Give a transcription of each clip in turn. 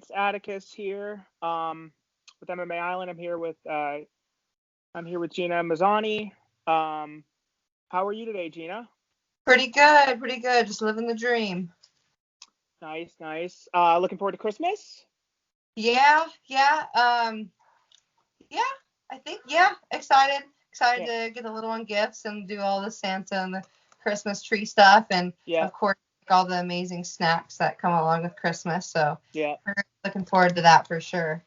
It's Atticus here with MMA Island. I'm here with Gina Mazany. How are you today, Gina? Pretty good. Just living the dream. Nice. Looking forward to Christmas? Yeah. I think, excited to get the little one gifts and do all the Santa and the Christmas tree stuff, and of course all the amazing snacks that come along with Christmas. So we're looking forward to that for sure.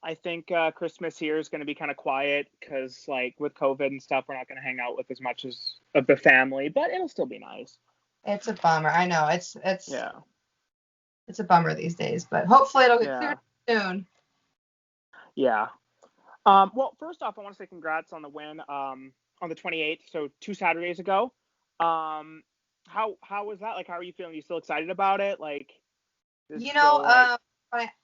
I think Christmas here is going to be kind of quiet because, like, with COVID and stuff, we're not going to hang out with as much of the family, but it'll still be nice. It's a bummer. I know it's a bummer these days, but hopefully it'll get cleared soon. Yeah. Well, first off, I want to say congrats on the win on the 28th, so 2 Saturdays ago. How was that? Like, how are you feeling? Are you still excited about it? Like, I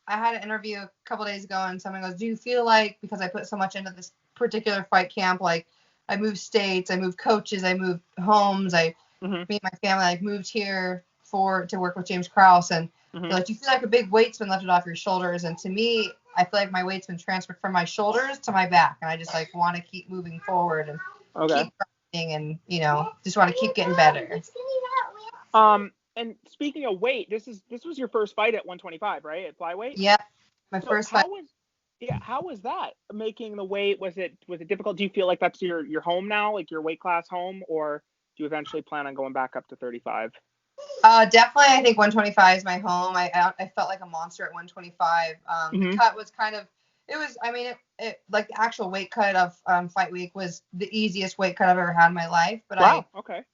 had an interview a couple days ago, and someone goes, "Do you feel like, because I put so much into this particular fight camp, like I moved states, I moved coaches, I moved homes, me and my family like moved here to work with James Krause, and like, you feel like a big weight's been lifted off your shoulders?" And to me, I feel like my weight's been transferred from my shoulders to my back, and I just like want to keep moving forward and keep grinding, and just want to keep getting better. And speaking of weight, this was your first fight at 125, right? At flyweight? Yeah, my first fight. How was that? Making the weight, was it difficult? Do you feel like that's your home now, like your weight class home, or do you eventually plan on going back up to 35? Definitely, I think 125 is my home. I felt like a monster at 125. The cut was kind of, it like the actual weight cut of fight week was the easiest weight cut I've ever had in my life. But I prepped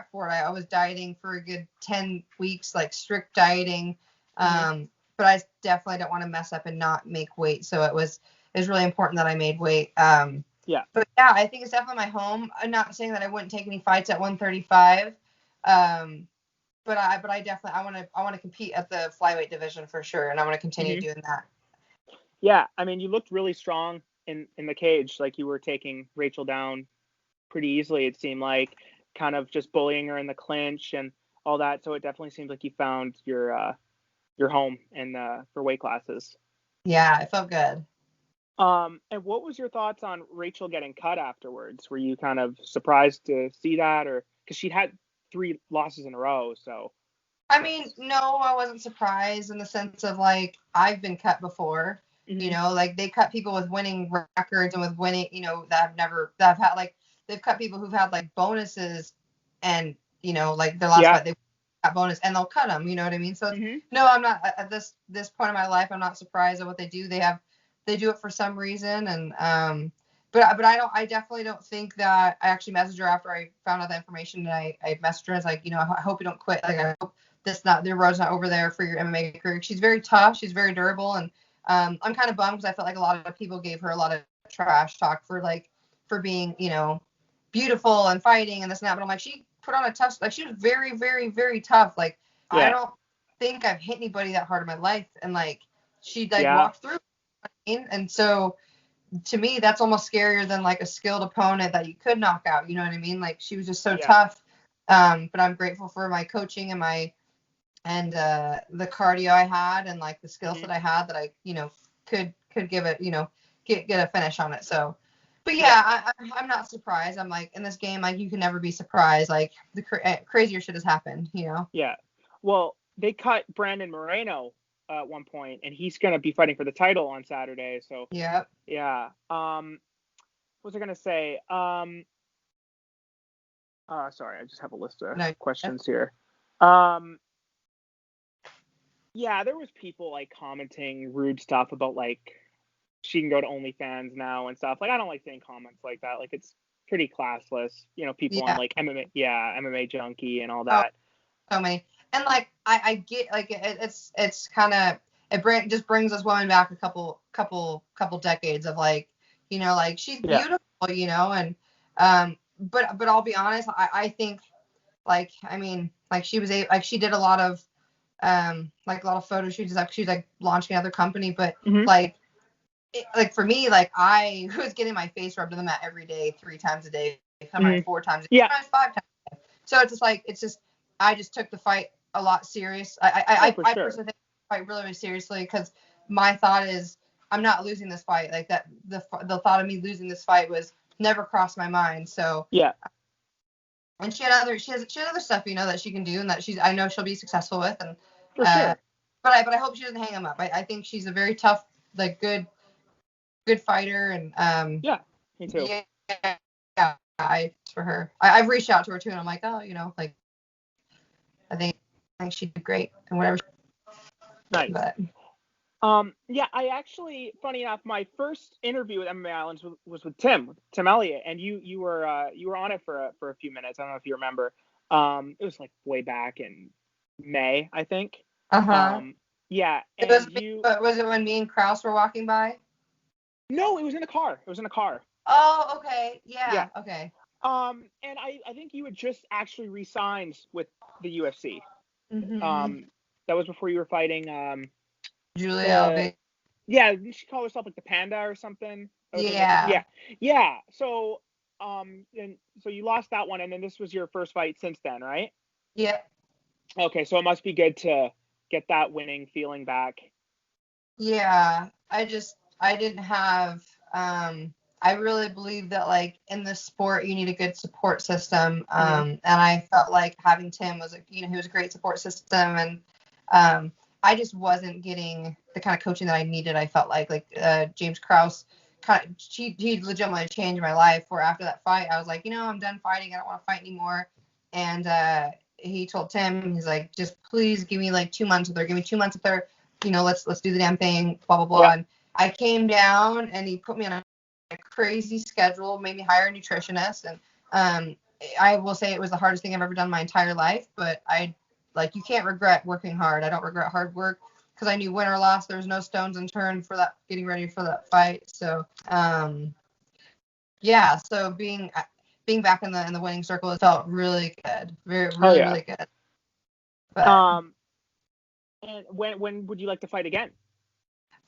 for it. I was dieting for a good 10 weeks, like strict dieting. But I definitely don't want to mess up and not make weight. So it was really important that I made weight. But yeah, I think it's definitely my home. I'm not saying that I wouldn't take any fights at 135. But I definitely I want to compete at the flyweight division for sure, and I want to continue doing that. Yeah, I mean, you looked really strong in the cage, like you were taking Rachael down pretty easily. It seemed like, kind of just bullying her in the clinch and all that. So it definitely seems like you found your home for weight classes. Yeah, it felt good. And what was your thoughts on Rachael getting cut afterwards? Were you kind of surprised to see that, or because she had 3 losses in a row? So I mean, no, I wasn't surprised in the sense of, like, I've been cut before. Like they cut people with winning records and with winning, they've cut people who've had like bonuses, and like their last fight they got bonus and they'll cut them, you know what I mean? So no, I'm not at this point in my life, I'm not surprised at what they do. They do it for some reason, and but I definitely don't think that. I actually messaged her after I found out the information, and I messaged her, I was like, I hope you don't quit. Like, I hope the road's not over there for your MMA career. She's very tough, she's very durable, and I'm kind of bummed because I felt like a lot of people gave her a lot of trash talk for being, beautiful and fighting and this and that. But I'm like, she put on a tough, like, she was very, very, very tough. Like, I don't think I've hit anybody that hard in my life. And like, she walked through. And so to me, that's almost scarier than like a skilled opponent that you could knock out. You know what I mean? Like, she was just so tough. But I'm grateful for my coaching and the cardio I had, and like the skill set I had, that I could give it, get a finish on it. So, but I'm not surprised. I'm like, in this game, like, you can never be surprised. Like, the crazier shit has happened, Yeah. Well, they cut Brandon Moreno at one point, and he's gonna be fighting for the title on Saturday. So yeah. What was I gonna say? Sorry, I just have a list of questions here. Yeah, there was people like commenting rude stuff about like she can go to OnlyFans now and stuff. Like, I don't like saying comments like that. Like, it's pretty classless. People on like MMA Junkie and all that. So many. And like, I get, like, it's kind of, just brings us women back a couple decades of like, like, she's beautiful, and but I'll be honest, I think, like, I mean, like, she did a lot of photo shoots, like she's like launching another company, but like for me, like, I was getting my face rubbed in the mat every day, 3 times a day, sometimes 4 times a day, sometimes 5 times a day. So it's just like, I just took the fight a lot serious. I personally think fight really, really seriously because my thought is I'm not losing this fight. Like that, the thought of me losing this fight was never crossed my mind. So yeah. And she has other stuff, that she can do and that I know she'll be successful with. And For sure. But I hope she doesn't hang him up. I think she's a very tough, like good fighter. And yeah, me too. Yeah, for her. I've reached out to her too, and I'm like, oh, like I think she'd be great and whatever. Nice. But yeah, I actually, funny enough, my first interview with MMA Islands was with Tim Elliott, and you were on it for a few minutes. I don't know if you remember. It was like way back in May, I think. Yeah. Was it when me and Kraus were walking by? No, it was in a car. Oh, okay. Yeah. Okay. And I think you had just actually re-signed with the UFC. Mm-hmm. That was before you were fighting Julia. Yeah, didn't she call herself like the Panda or something? Yeah. Yeah. So and so you lost that one, and then this was your first fight since then, right? Yeah. Okay, so it must be good to get that winning feeling back. Yeah, I didn't have I really believe that like in this sport you need a good support system. And I felt like having Tim was he was a great support system, and I just wasn't getting the kind of coaching that I needed. I felt like James Krause he legitimately changed my life, where after that fight I was like, I'm done fighting, I don't want to fight anymore. And he told Tim, he's like, just please give me like 2 months with her, let's do the damn thing, blah blah blah. Yeah. And I came down and he put me on a crazy schedule, made me hire a nutritionist, and I will say it was the hardest thing I've ever done in my entire life, but you can't regret working hard. I don't regret hard work because I knew win or loss, there was no stones unturned for that, getting ready for that fight. So so being back in the winning circle, it felt really good, really good. But, and when would you like to fight again?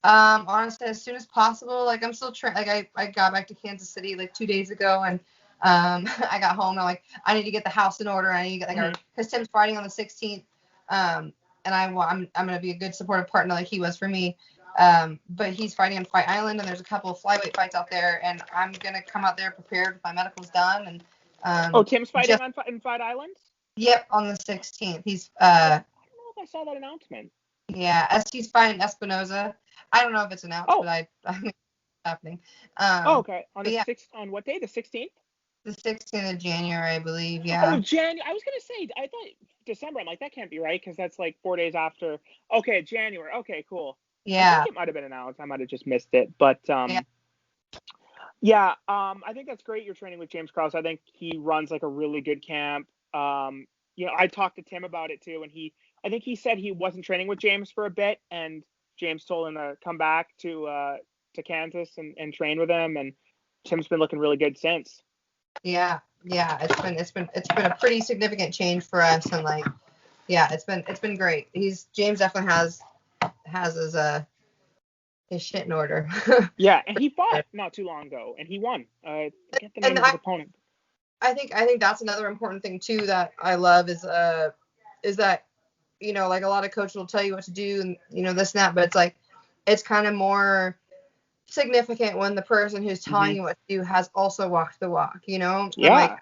Honestly, as soon as possible. Like I'm still trying. Like I got back to Kansas City like 2 days ago, and I got home and I'm like, I need to get the house in order. I need to get because Tim's fighting on the 16th, and I'm gonna be a good supportive partner like he was for me. But he's fighting on Fight Island, and there's a couple of flyweight fights out there, and I'm gonna come out there prepared with my medicals done. And Tim's fighting in Fight Island? Yep, on the 16th. He's I don't know if I saw that announcement. Yeah, he's fighting Espinoza. I don't know if it's announced, but I mean, it's happening. Okay. On on what day? The 16th? The 16th of January, I believe. Yeah. Oh, January. I was gonna say, I thought December. I'm like, that can't be right because that's like 4 days after. Okay, January. Okay, cool. Yeah. I think it might have been announced. I might have just missed it, but yeah. I think that's great. You're training with James Krause. I think he runs like a really good camp. I talked to Tim about it too, and I think he said he wasn't training with James for a bit, and James told him to come back to Kansas and train with him, and Tim's been looking really good since. Yeah, it's been a pretty significant change for us, and it's been great. James definitely has his shit in order. Yeah, and he fought not too long ago, and he won. I forget the name of his opponent. I think that's another important thing too that I love is that like a lot of coaches will tell you what to do and this and that, but it's like it's kind of more significant when the person who's telling you what to do has also walked the walk, Yeah. Like,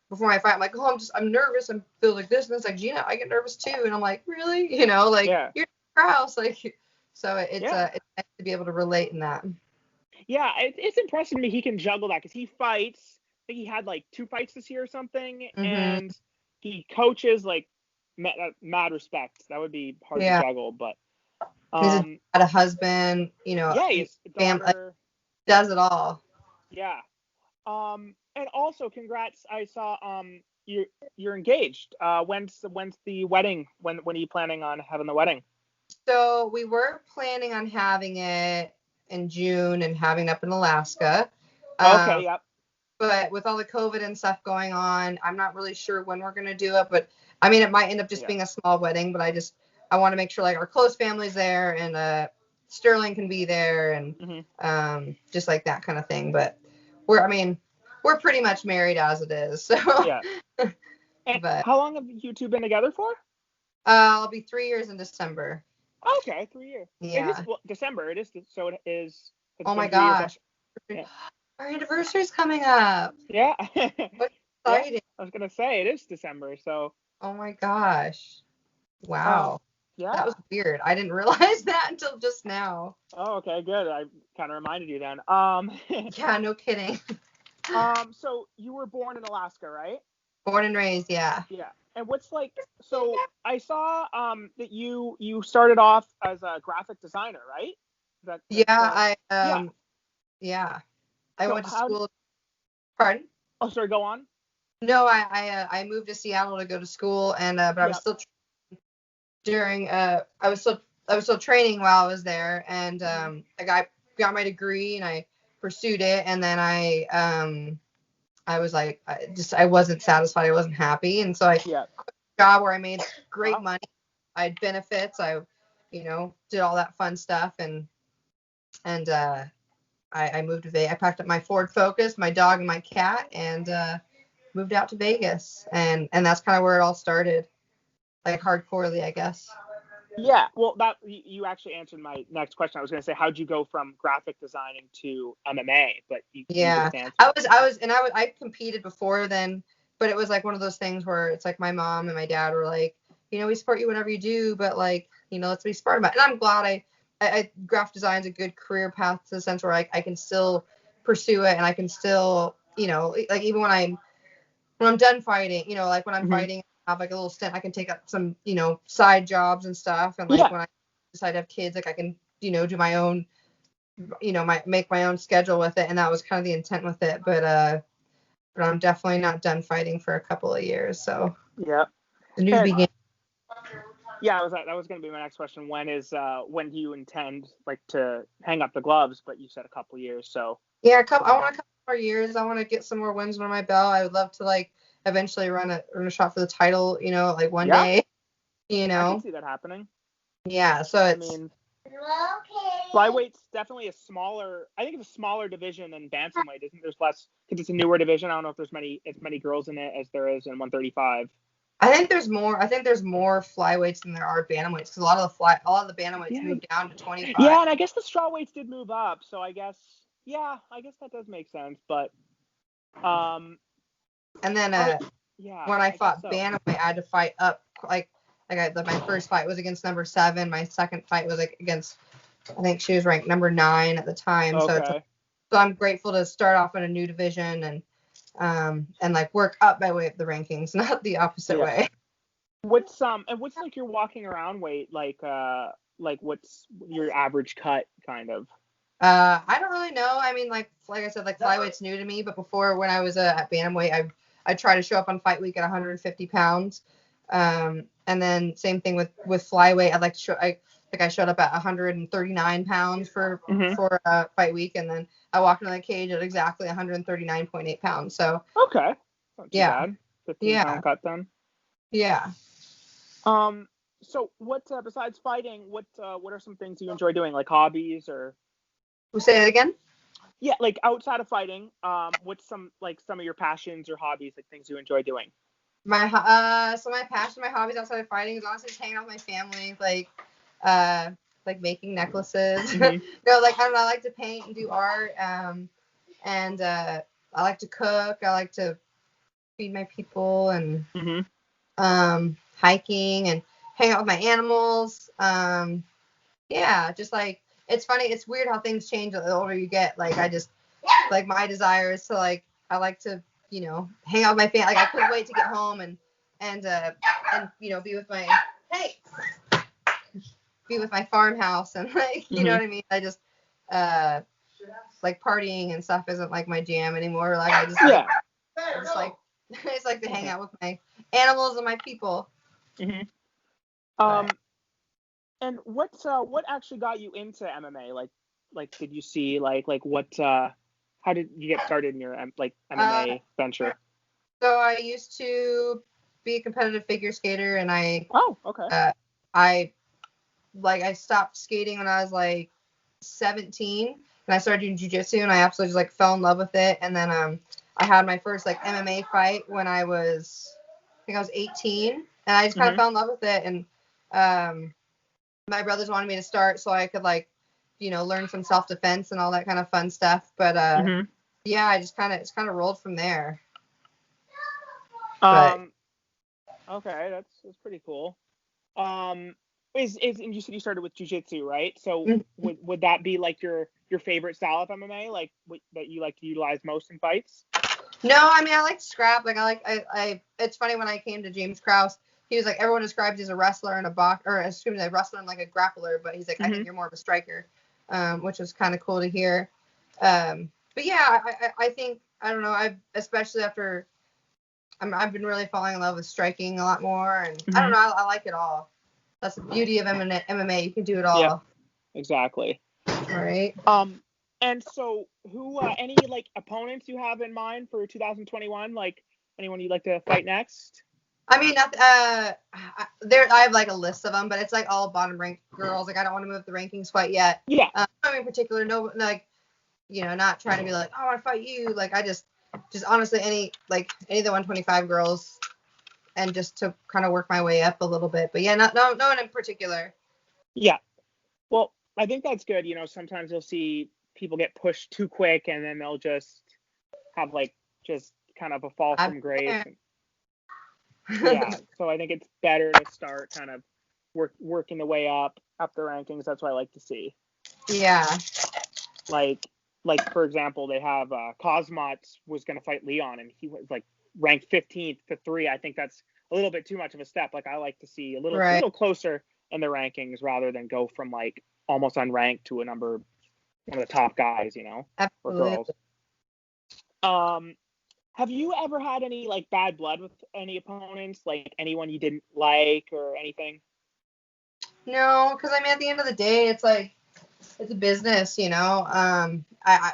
before my fight, I'm like, I'm nervous and feel like this, and it's like, Gina, I get nervous too, and I'm like, really, you're Krause, like, so it's nice to be able to relate in that. Yeah, it's impressive to me he can juggle that because he fights. I think he had like 2 fights this year or something, and he coaches like mad respect. That would be hard to juggle, but he's a husband, he's a daughter, does it all. Yeah. And also congrats. I saw you're engaged. When's the wedding? When are you planning on having the wedding? So we were planning on having it in June and having it up in Alaska. Okay, yep. But with all the COVID and stuff going on, I'm not really sure when we're gonna do it. But I mean, it might end up just being a small wedding. But I want to make sure like our close family's there and Sterling can be there and just like that kind of thing. But we're pretty much married as it is. So yeah. But how long have you two been together for? I'll be 3 years in December. Okay, 3 years. Yeah. It is December. It is, so it is. Oh my gosh. Yeah. Our anniversary's coming up. Yeah. What exciting. Yeah, I was gonna say it is December, so. Oh my gosh. Wow. Yeah. That was weird. I didn't realize that until just now. Oh, okay, good. I kind of reminded you then. Yeah, no kidding. So you were born in Alaska, right? Born and raised, yeah. Yeah. And what's like, so I saw that you started off as a graphic designer, right? Yeah, yeah. Yeah. I So went to school. Pardon? Oh, sorry, go on. No, I moved to Seattle to go to school, and but I was still during I was still training while I was there, and I got my degree and I pursued it, and then I was like I wasn't satisfied, I wasn't happy, and so I quit a job where I made great money, I had benefits, I did all that fun stuff, and I moved to Vegas. I packed up my Ford Focus, my dog, and my cat, and moved out to Vegas, and that's kind of where it all started, like hardcorely, I guess. Yeah, well, that you actually answered my next question. I was going to say, how'd you go from graphic designing to MMA? But you just answered. I competed before then, but it was like one of those things where it's like my mom and my dad were like, we support you whatever you do, but like, let's be smart about it. And I'm glad I graphic design is a good career path to the sense where I can still pursue it, and I can still, like even when I'm done fighting, like when I'm fighting, I have like a little stint, I can take up some, side jobs and stuff. And like when I decide to have kids, like I can, do my own, make my own schedule with it. And that was kind of the intent with it. But I'm definitely not done fighting for a couple of years. So yeah, the new beginning. Yeah, that was going to be my next question. When do you intend like to hang up the gloves? But you said a couple of years, so. Yeah, I want a couple more years. I want to get some more wins under my belt. I would love to like eventually run a shot for the title, like one day. I can see that happening. Yeah, so it's. I mean, flyweight's definitely a smaller. I think it's a smaller division than bantamweight. Isn't there's less because it's a newer division. I don't know if there's as many girls in it as there is in 135. I think there's more flyweights than there are bantamweights, because a lot of the bantamweights moved down to 25. Yeah, and I guess the strawweights did move up, so I guess that does make sense. But and then when I fought bantamweight, I had to fight up my first fight was against number 7. My second fight was like against, I think she was ranked number 9 at the time. Okay. So I'm grateful to start off in a new division and like work up my way up the rankings, not the opposite way. What's like your walking around weight, like what's your average cut kind of? I don't really know. I mean, like I said, like flyweight's new to me, but before, when I was at bantamweight, I try to show up on fight week at 150 pounds. And then same thing with flyweight. I'd like to show, I showed up at 139 pounds for fight week, and then I walked into the cage at exactly 139.8 pounds. So okay, not too bad. 15-pound cut then. Yeah. So what besides fighting, what are some things you enjoy doing, like hobbies or? We'll say it again. Yeah, like outside of fighting, what's some of your passions or hobbies, like things you enjoy doing? My passion, my hobbies outside of fighting is honestly just hanging out with my family, like making necklaces. No, like I don't know, I like to paint and do art, and I like to cook. I like to feed my people, and hiking and hang out with my animals. Yeah, just like, it's funny, it's weird how things change the older you get. Like I just like my desire is to like, I like to hang out with my family. Like I couldn't wait to get home and be with my farmhouse and like you know what I mean. I just like partying and stuff isn't like my jam anymore. Like I just like I just like to hang out with my animals and my people. And what actually got you into MMA? Like did you see like what how did you get started in your MMA venture? So I used to be a competitive figure skater, and I stopped skating when I was like 17, and I started doing jiu-jitsu, and I absolutely just like fell in love with it. And then I had my first like MMA fight when I was 18, and I just kind of fell in love with it. And my brothers wanted me to start so I could like, learn some self-defense and all that kind of fun stuff. But yeah, I just it's kind of rolled from there. Okay, that's pretty cool. And you said you started with jiu-jitsu, right? So would that be like your favorite style of MMA, like that you like to utilize most in fights? No, I mean I like to scrap. Like I it's funny when I came to James Krause, he was like, everyone describes you as a wrestler and a wrestler and like a grappler, but he's like, I think you're more of a striker, which was kind of cool to hear. But yeah, I think, I don't know, especially after I've been really falling in love with striking a lot more, and I don't know, I like it all. That's the beauty of MMA. You can do it all. Yeah, exactly. Right. And so who, any like opponents you have in mind for 2021? Like anyone you'd like to fight next? I mean, I have like a list of them, but it's like all bottom ranked girls. Like I don't want to move the rankings quite yet. Yeah. In particular, no, like, not trying to be like, oh, I want to fight you. Like I just honestly any of the 125 girls, and just to kind of work my way up a little bit. But yeah, no one in particular. Yeah. Well, I think that's good. Sometimes you'll see people get pushed too quick, and then they'll just have like just kind of a fall from grace. Yeah. So I think it's better to start kind of working the way up the rankings. That's what I like to see. Yeah. Like for example, they have Cosmots was going to fight Leon, and he was like ranked 15th to 3. I think that's a little bit too much of a step. Like I like to see a little closer in the rankings rather than go from like almost unranked to one of the top guys, Absolutely. or girls. Have you ever had any like bad blood with any opponents, like anyone you didn't like or anything? No, because I mean, at the end of the day, it's like, it's a business, I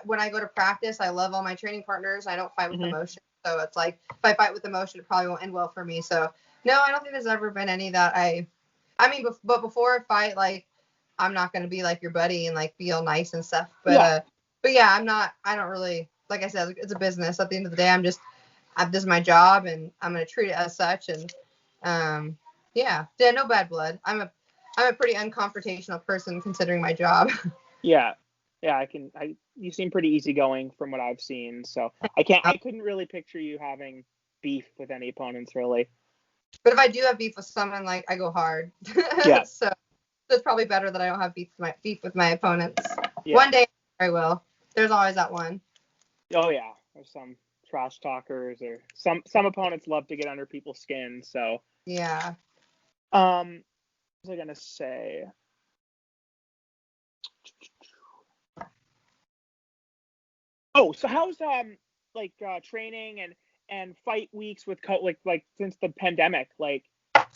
when I go to practice, I love all my training partners. I don't fight with emotion. So it's like, if I fight with emotion, it probably won't end well for me. So no, I don't think there's ever been any that I mean, but before a fight, like, I'm not going to be like your buddy and like be all nice and stuff. But yeah, I don't really, like I said, it's a business. At the end of the day, this is my job, and I'm going to treat it as such. And yeah, no bad blood. I'm a pretty unconfrontational person considering my job. Yeah, you seem pretty easygoing from what I've seen. So I couldn't really picture you having beef with any opponents really. But if I do have beef with someone, like, I go hard. Yeah. So it's probably better that I don't have beef with my opponents. Yeah. One day I will. There's always that one. Oh yeah, there's some trash talkers, or some opponents love to get under people's skin. So yeah. What was I gonna say? Oh, so how's training and fight weeks with like since the pandemic? Like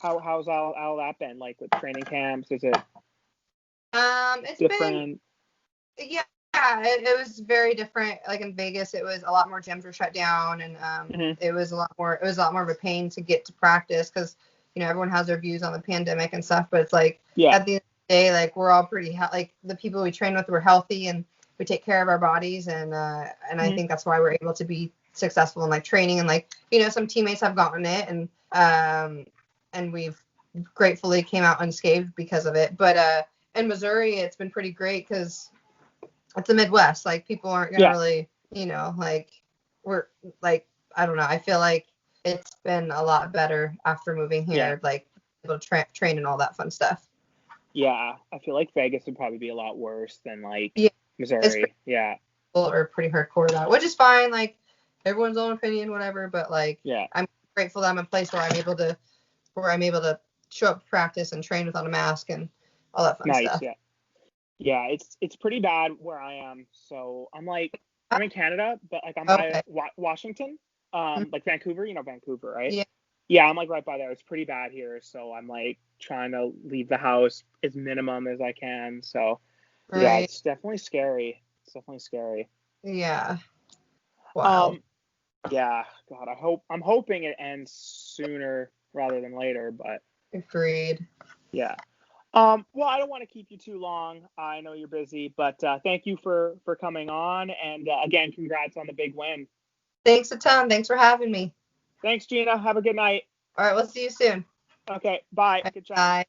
how's all that been, like with training camps? Is it it's different? Yeah, it was very different. Like in Vegas, it was a lot more gyms were shut down, and it was a lot more of a pain to get to practice because everyone has their views on the pandemic and stuff. But it's like at the end of the day, like we're all pretty like the people we train with were healthy, and we take care of our bodies, and I think that's why we're able to be successful in like training, and like some teammates have gotten it, and we've gratefully came out unscathed because of it. But in Missouri, it's been pretty great because it's the Midwest. Like people aren't gonna really, like we're like, I don't know. I feel like it's been a lot better after moving here, like able to train and all that fun stuff. Yeah, I feel like Vegas would probably be a lot worse than like Missouri. People are pretty hardcore that, which is fine. Like everyone's own opinion, whatever. But like, I'm grateful that I'm in a place where I'm able to show up to practice and train without a mask and all that fun stuff. Yeah, it's pretty bad where I am. So I'm in Canada, but like I'm by Washington, like Vancouver, Vancouver, right? Yeah, I'm like right by there. It's pretty bad here, so I'm like trying to leave the house as minimum as I can. So yeah, it's definitely scary. Yeah. Wow. Yeah, God, I'm hoping it ends sooner rather than later, but agreed. Yeah. Well, I don't want to keep you too long. I know you're busy, but thank you for coming on, and again, congrats on the big win. Thanks a ton. Thanks for having me. Thanks, Gina. Have a good night. All right, we'll see you soon. Okay, bye. Good job. Bye.